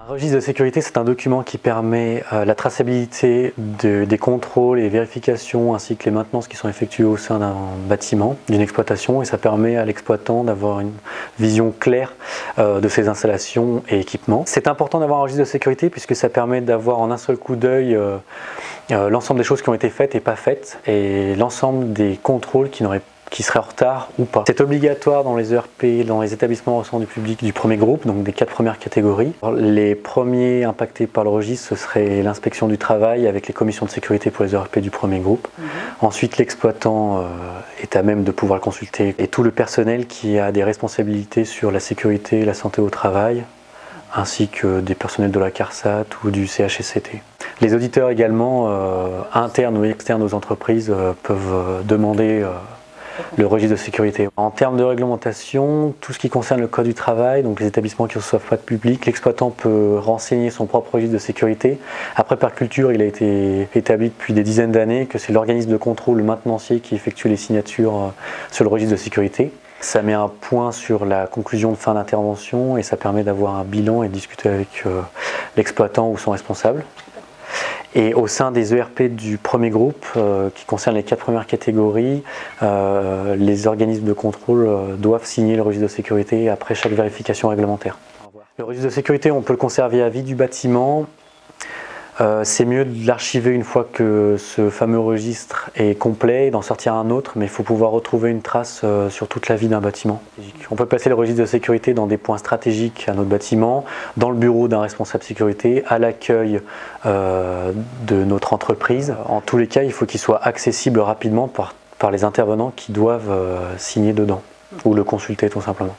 Un registre de sécurité, c'est un document qui permet la traçabilité des contrôles et vérifications ainsi que les maintenances qui sont effectuées au sein d'un bâtiment, d'une exploitation, et ça permet à l'exploitant d'avoir une vision claire de ses installations et équipements. C'est important d'avoir un registre de sécurité puisque ça permet d'avoir en un seul coup d'œil l'ensemble des choses qui ont été faites et pas faites et l'ensemble des contrôles qui seraient en retard ou pas. C'est obligatoire dans les ERP, dans les établissements recevant du public du premier groupe, donc des 4 premières catégories. Les premiers impactés par le registre, ce serait l'inspection du travail avec les commissions de sécurité pour les ERP du premier groupe. Ensuite, l'exploitant est à même de pouvoir le consulter et tout le personnel qui a des responsabilités sur la sécurité et la santé au travail, ainsi que des personnels de la CARSAT ou du CHSCT. Les auditeurs également, internes ou externes aux entreprises, peuvent demander le registre de sécurité. En termes de réglementation, tout ce qui concerne le code du travail, donc les établissements qui ne reçoivent pas de public, l'exploitant peut renseigner son propre registre de sécurité. Après, par culture, il a été établi depuis des dizaines d'années que c'est l'organisme de contrôle, le maintenancier, qui effectue les signatures sur le registre de sécurité. Ça met un point sur la conclusion de fin d'intervention et ça permet d'avoir un bilan et de discuter avec l'exploitant ou son responsable. Et au sein des ERP du premier groupe, qui concerne les 4 premières catégories, les organismes de contrôle doivent signer le registre de sécurité après chaque vérification réglementaire. Le registre de sécurité, on peut le conserver à vie du bâtiment. C'est mieux de l'archiver une fois que ce fameux registre est complet et d'en sortir un autre, mais il faut pouvoir retrouver une trace sur toute la vie d'un bâtiment. On peut placer le registre de sécurité dans des points stratégiques à notre bâtiment, dans le bureau d'un responsable sécurité, à l'accueil de notre entreprise. En tous les cas, il faut qu'il soit accessible rapidement par les intervenants qui doivent signer dedans ou le consulter tout simplement.